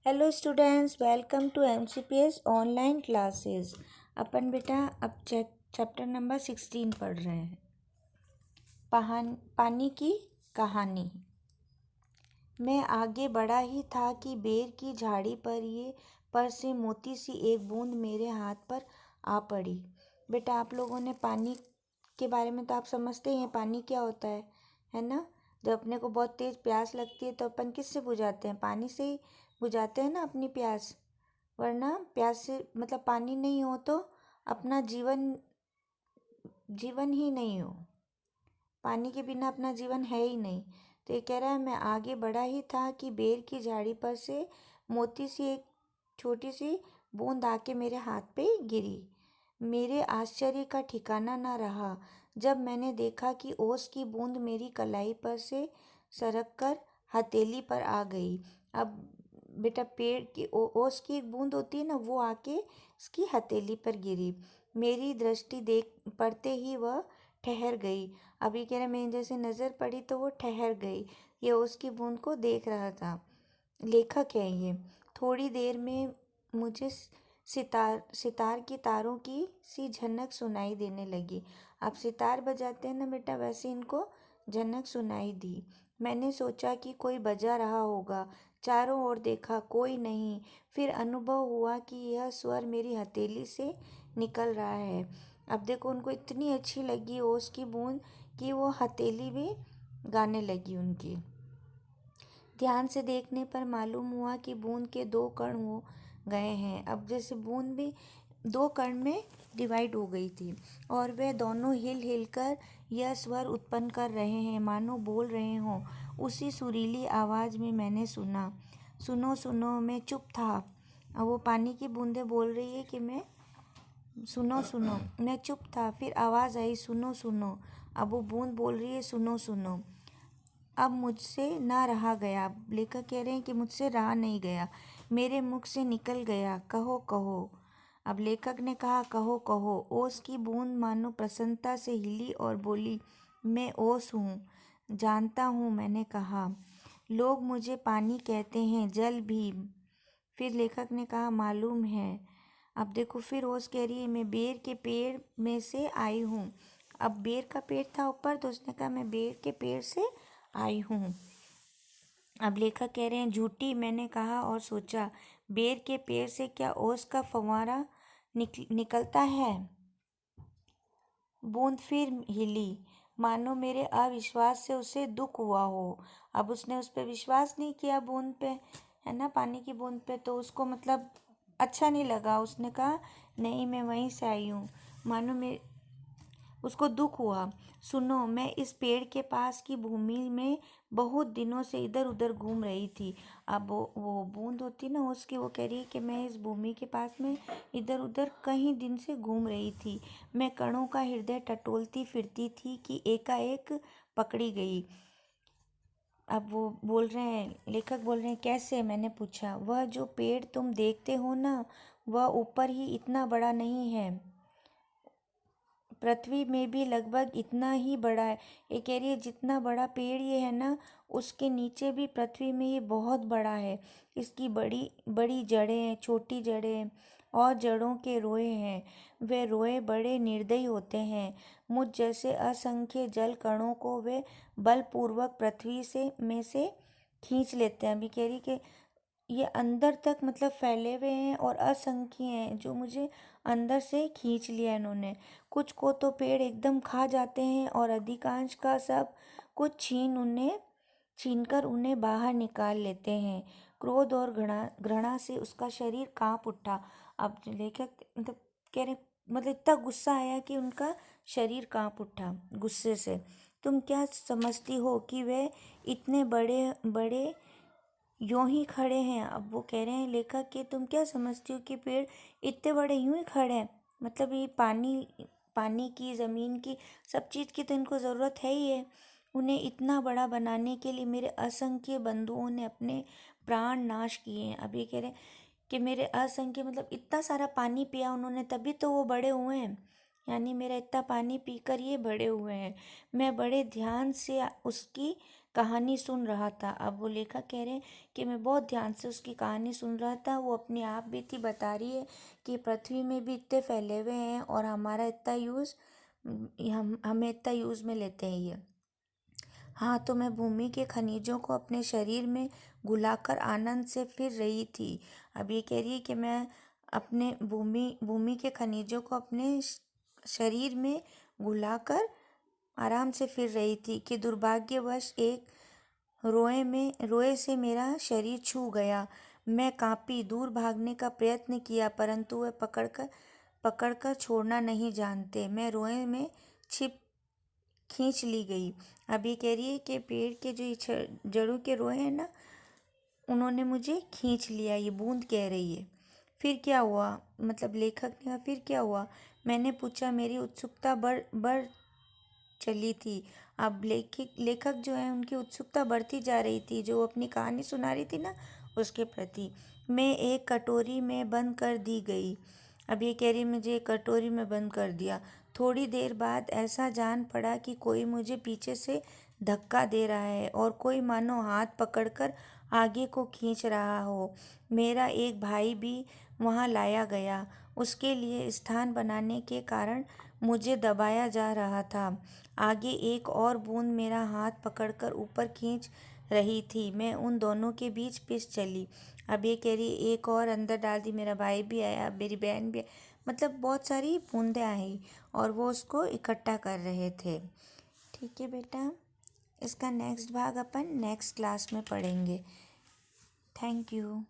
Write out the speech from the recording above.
Hello students, welcome to MCPS online classes. अपन बेटा अब चैप्टर नंबर 16 पढ़ रहे हैं। पानी की कहानी। मैं आगे बढ़ा ही था कि बेर की झाड़ी पर से मोती सी एक बूंद मेरे हाथ पर आ पड़ी। बेटा आप लोगों ने पानी के बारे में तो आप समझते ही हैं, पानी क्या होता है ना। जब अपने को बहुत तेज़ प्यास लगती है तो अपन किससे बुझाते हैं? पानी से ही बुझाते हैं ना अपनी प्यास। वरना प्यास से मतलब पानी नहीं हो तो अपना जीवन ही नहीं हो। पानी के बिना अपना जीवन है ही नहीं। तो ये कह रहा है, मैं आगे बढ़ा ही था कि बेर की झाड़ी पर से मोती सी एक छोटी सी बूंद आके मेरे हाथ पे गिरी। मेरे आश्चर्य का ठिकाना ना रहा जब मैंने देखा कि ओस की बूंद मेरी कलाई पर से सरक कर हथेली पर आ गई। अब बेटा पेड़ की ओस की एक बूंद होती है ना, वो आके इसकी हथेली पर गिरी। मेरी दृष्टि देख पड़ते ही वह ठहर गई। अभी कह रहे मेरी जैसे नज़र पड़ी तो वो ठहर गई। ये उसकी बूंद को देख रहा था। लेखक है ये। थोड़ी देर में मुझे सितार की तारों की सी झनक सुनाई देने लगी। आप सितार बजाते हैं ना बेटा, वैसे इनको झनक सुनाई दी। मैंने सोचा कि कोई बजा रहा होगा। चारों ओर देखा, कोई नहीं। फिर अनुभव हुआ कि यह स्वर मेरी हथेली से निकल रहा है। अब देखो, उनको इतनी अच्छी लगी ओस की बूंद कि वो हथेली भी गाने लगी उनकी। ध्यान से देखने पर मालूम हुआ कि बूंद के 2 कण हो गए हैं। अब जैसे बूंद भी 2 कण में डिवाइड हो गई थी और वे दोनों हिल हिल कर यह स्वर उत्पन्न कर रहे हैं, मानो बोल रहे हों। उसी सुरीली आवाज़ में मैंने सुना, सुनो सुनो। मैं चुप था। अब वो पानी की बूंदें बोल रही है कि मैं सुनो सुनो। मैं चुप था। फिर आवाज़ आई, सुनो सुनो। अब वो बूंद बोल रही है, सुनो सुनो। अब मुझसे ना रहा गया। लेखक कह रहे हैं कि मुझसे रहा नहीं गया, मेरे मुख से निकल गया, कहो कहो। अब लेखक ने कहा, कहो कहो। ओस की बूंद मानो प्रसन्नता से हिली और बोली, मैं ओस हूँ, जानता हूँ। मैंने कहा, लोग मुझे पानी कहते हैं, जल भी। फिर लेखक ने कहा, मालूम है। अब देखो, फिर ओस कह रही है, मैं बेर के पेड़ में से आई हूँ। अब बेर का पेड़ था ऊपर, तो उसने कहा, मैं बेर के पेड़ से आई हूँ। अब लेखक कह रहे हैं, झूठी। मैंने कहा और सोचा, बेर के पेड़ से क्या ओस का फव्वारा निकलता है? बूंद फिर हिली, मानो मेरे अविश्वास से उसे दुख हुआ हो। अब उसने उस पर विश्वास नहीं किया, बूंद पे, है ना, पानी की बूंद पे। तो उसको मतलब अच्छा नहीं लगा। उसने कहा, नहीं, मैं वहीं से आई हूँ। मानो मैं उसको दुख हुआ। सुनो, मैं इस पेड़ के पास की भूमि में बहुत दिनों से इधर उधर घूम रही थी। अब वो बूंद होती ना उसकी, वो कह रही है कि मैं इस भूमि के पास में इधर उधर कई दिन से घूम रही थी। मैं कणों का हृदय टटोलती फिरती थी कि एकाएक पकड़ी गई। अब वो बोल रहे हैं, लेखक बोल रहे हैं, कैसे? मैंने पूछा। वह जो पेड़ तुम देखते हो ना, वह ऊपर ही इतना बड़ा नहीं है, पृथ्वी में भी लगभग इतना ही बड़ा है। ये कह रही है, जितना बड़ा पेड़ ये है ना, उसके नीचे भी पृथ्वी में ये बहुत बड़ा है। इसकी बड़ी बड़ी जड़ें हैं, छोटी जड़ें हैं और जड़ों के रोए हैं। वे रोए बड़े निर्दयी होते हैं। मुझ जैसे असंख्य जल कणों को वे बलपूर्वक पृथ्वी से खींच लेते हैं। अभी कह रही कि ये अंदर तक मतलब फैले हुए हैं और असंख्य हैं, जो मुझे अंदर से खींच लिया इन्होंने। कुछ को तो पेड़ एकदम खा जाते हैं और अधिकांश का सब कुछ छीनकर उन्हें बाहर निकाल लेते हैं। क्रोध और घृणा से उसका शरीर कांप उठा। अब लेखक मतलब कह रहे, मतलब इतना गुस्सा आया कि उनका शरीर कांप उठा गुस्से से। तुम क्या समझती हो कि वे इतने बड़े बड़े यूं ही खड़े हैं? अब वो कह रहे हैं लेखक कि तुम क्या समझती हो कि पेड़ इतने बड़े यूं ही खड़े हैं? मतलब ये पानी की, ज़मीन की, सब चीज़ की तो इनको ज़रूरत है ही है। उन्हें इतना बड़ा बनाने के लिए मेरे असंख्य बंधुओं ने अपने प्राण नाश किए हैं। अब ये कह रहे हैं कि मेरे असंख्य मतलब इतना सारा पानी पिया उन्होंने, तभी तो वो बड़े हुए हैं। यानी मेरा इतना पानी पीकर ये बड़े हुए हैं। मैं बड़े ध्यान से उसकी कहानी सुन रहा था। अब वो लेखक कह रहे हैं कि मैं बहुत ध्यान से उसकी कहानी सुन रहा था। वो अपने आप भी थी बता रही है कि पृथ्वी में भी इतने फैले हुए हैं और हमारा इतना यूज़ हमें इतना यूज़ में लेते हैं ये। हाँ, तो मैं भूमि के खनिजों को अपने शरीर में घुलाकर आनंद से फिर रही थी। अब ये कह रही है कि मैं अपने भूमि भूमि के खनिजों को अपने शरीर में घुलाकर आराम से फिर रही थी कि दुर्भाग्यवश एक रोए से मेरा शरीर छू गया। मैं कांपी, दूर भागने का प्रयत्न किया, परंतु वह पकड़कर छोड़ना नहीं जानते। मैं रोए में छिप खींच ली गई। अब ये कह रही है कि पेड़ के जो ये जड़ों के रोए हैं ना, उन्होंने मुझे खींच लिया, ये बूंद कह रही है। फिर क्या हुआ, मतलब लेखक ने कहा फिर क्या हुआ? मैंने पूछा। मेरी उत्सुकता बढ़ बढ़ चली थी। अब लेखक जो है उनकी उत्सुकता बढ़ती जा रही थी, जो वो अपनी कहानी सुना रही थी ना उसके प्रति। मैं एक कटोरी में बंद कर दी गई। अब ये कह रही मुझे एक कटोरी में बंद कर दिया। थोड़ी देर बाद ऐसा जान पड़ा कि कोई मुझे पीछे से धक्का दे रहा है और कोई मानो हाथ पकड़कर आगे को खींच रहा हो। मेरा एक भाई भी वहाँ लाया गया। उसके लिए स्थान बनाने के कारण मुझे दबाया जा रहा था। आगे एक और बूंद मेरा हाथ पकड़कर ऊपर खींच रही थी। मैं उन दोनों के बीच पिस चली। अब ये कह रही एक और अंदर डाल दी। मेरा भाई भी आया, मेरी बहन भी, मतलब बहुत सारी बूंदें आई और वो उसको इकट्ठा कर रहे थे। ठीक है बेटा, इसका नेक्स्ट भाग अपन नेक्स्ट क्लास में पढ़ेंगे। Thank you.